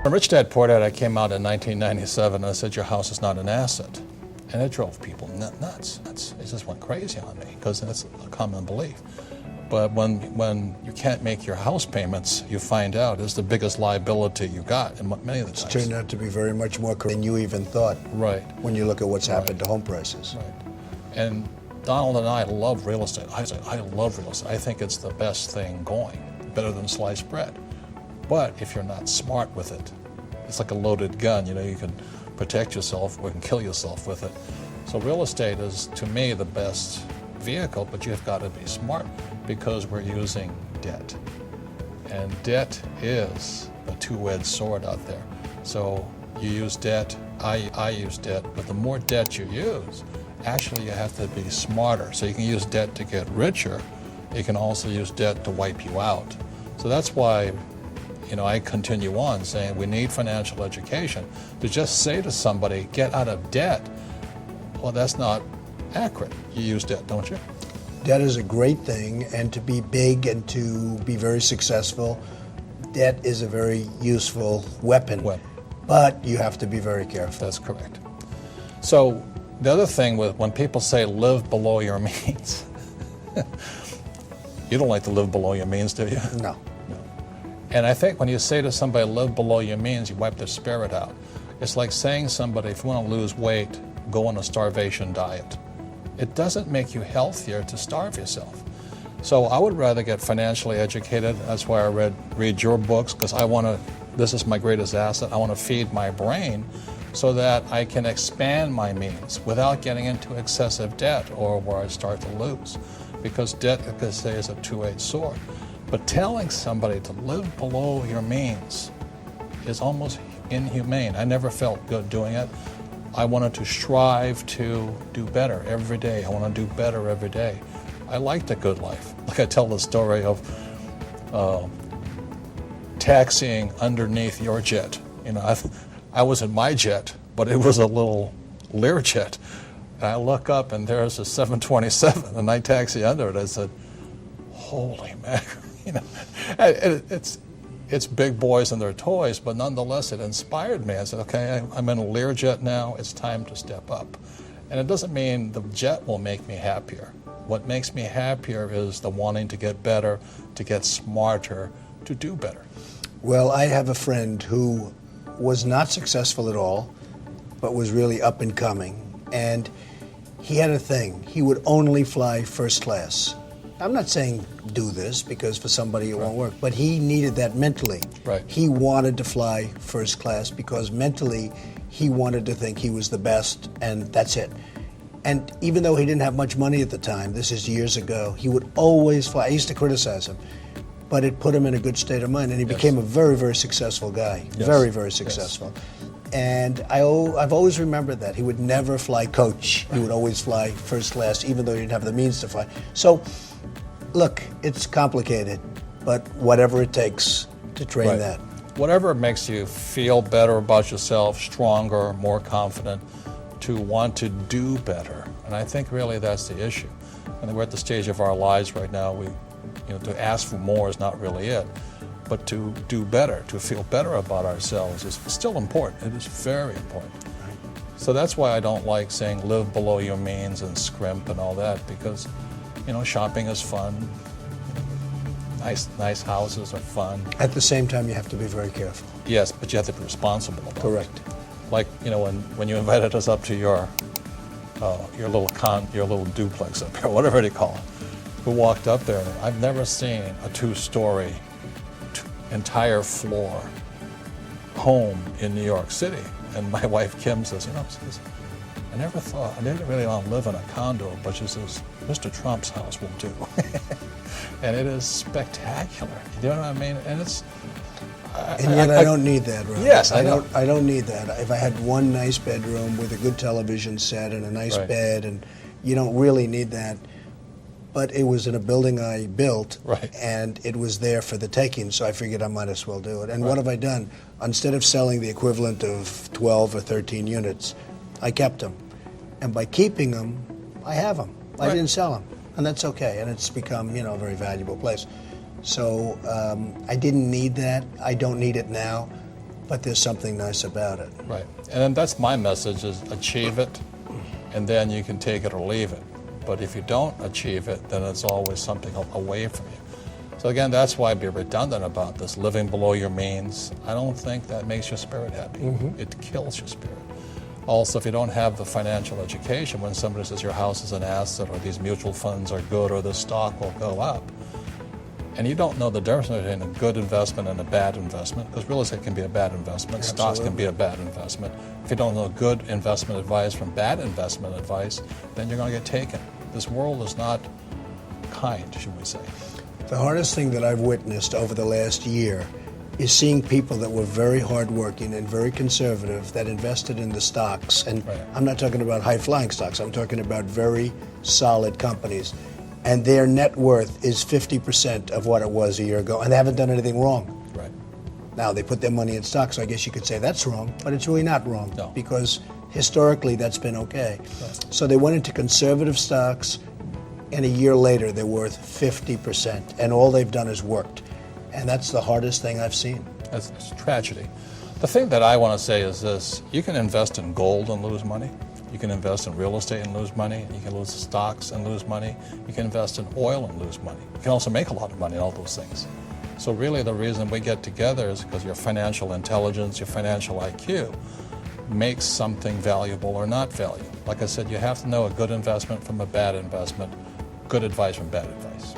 From Rich Dad Poor Dad, I came out in 1997 and I said, your house is not an asset. And it drove people nuts. It just went crazy on me because that's a common belief. But when you can't make your house payments, you find out it's the biggest liability you got in many of the times. It's turned out to be very much more than you even thought. Right. When you look at what's happened to home prices. Right. And Donald and I love real estate. I love real estate. I think it's the best thing going, better than sliced bread. But if you're not smart with it, it's like a loaded gun. You know, you can protect yourself or you can kill yourself with it. So real estate is, to me, the best vehicle, but you've got to be smart because we're using debt. And debt is a two-edged sword out there. So you use debt, I use debt, but the more debt you use, actually you have to be smarter. So you can use debt to get richer. You can also use debt to wipe you out. So that's why, you know, I continue on saying we need financial education. To just say to somebody, get out of debt, well, that's not accurate. You use debt, don't you? Debt is a great thing, and to be big and to be very successful, debt is a very useful weapon. But you have to be very careful. That's correct. So the other thing with when people say live below your means, you don't like to live below your means, do you? No. And I think when you say to somebody, live below your means, you wipe their spirit out. It's like saying somebody, if you want to lose weight, go on a starvation diet. It doesn't make you healthier to starve yourself. So I would rather get financially educated. That's why I read your books, because this is my greatest asset. I want to feed my brain so that I can expand my means without getting into excessive debt or where I start to lose. Because debt, like I say, is a two-edged sword. But telling somebody to live below your means is almost inhumane. I never felt good doing it. I wanted to strive to do better every day. I want to do better every day. I liked a good life. Like I tell the story of taxiing underneath your jet. You know, I was in my jet, but it was a little Learjet. And I look up and there's a 727 and I taxi under it. I said, holy mackerel. You know, it's big boys and their toys, but nonetheless, it inspired me. I said, okay, I'm in a Learjet now. It's time to step up. And it doesn't mean the jet will make me happier. What makes me happier is the wanting to get better, to get smarter, to do better. Well, I have a friend who was not successful at all, but was really up and coming. And he had a thing. He would only fly first class. I'm not saying do this because for somebody it won't work, but he needed that mentally. Right. He wanted to fly first class because mentally he wanted to think he was the best and that's it. And even though he didn't have much money at the time, this is years ago, he would always fly. I used to criticize him, but it put him in a good state of mind and he became a very, very successful guy. Yes. Very, very successful. Yes. And I've always remembered that. He would never fly coach. He would always fly first class even though he didn't have the means to fly. So look, it's complicated, but whatever it takes to train that. Whatever makes you feel better about yourself, stronger, more confident, to want to do better. And I think really that's the issue. And we're at the stage of our lives right now, to ask for more is not really it, but to do better, to feel better about ourselves is still important. It is very important. So that's why I don't like saying live below your means and scrimp and all that, because shopping is fun. Nice houses are fun. At the same time, you have to be very careful. Yes, but you have to be responsible about Correct. it. Like, when you invited us up to your little duplex up here, whatever they call it, we walked up there, and I've never seen a two-story, entire floor home in New York City. And my wife Kim says, I didn't really want to live in a condo, but she says, Mr. Trump's house will do. And it is spectacular. You know what I mean? And it's... I don't need that, right? Yes, I don't need that. If I had one nice bedroom with a good television set and a nice bed, and you don't really need that. But it was in a building I built, and it was there for the taking, so I figured I might as well do it. And what have I done? Instead of selling the equivalent of 12 or 13 units, I kept them. And by keeping them, I have them. I didn't sell them. and that's okay. And it's become, a very valuable place. So I didn't need that. I don't need it now, but there's something nice about it. Right. And then that's my message is achieve it, and then you can take it or leave it. But if you don't achieve it, then it's always something away from you. So again, that's why I'd be redundant about this, living below your means. I don't think that makes your spirit happy. It kills your spirit. Also, if you don't have the financial education, when somebody says your house is an asset or these mutual funds are good or the stock will go up, and you don't know the difference between a good investment and a bad investment, because real estate can be a bad investment, stocks can be a bad investment. If you don't know good investment advice from bad investment advice, then you're going to get taken. This world is not kind, should we say. The hardest thing that I've witnessed over the last year is seeing people that were very hardworking and very conservative that invested in the stocks. And I'm not talking about high-flying stocks. I'm talking about very solid companies. And their net worth is 50% of what it was a year ago, and they haven't done anything wrong. Right. Now, they put their money in stocks, so I guess you could say that's wrong, but it's really not wrong. No. Because historically, that's been okay. Right. So they went into conservative stocks, and a year later, they're worth 50%, and all they've done is worked. And that's the hardest thing I've seen. It's a tragedy. The thing that I want to say is this: you can invest in gold and lose money. You can invest in real estate and lose money. You can lose stocks and lose money. You can invest in oil and lose money. You can also make a lot of money in all those things. So really the reason we get together is because your financial intelligence, your financial IQ makes something valuable or not valuable. Like I said, you have to know a good investment from a bad investment, good advice from bad advice.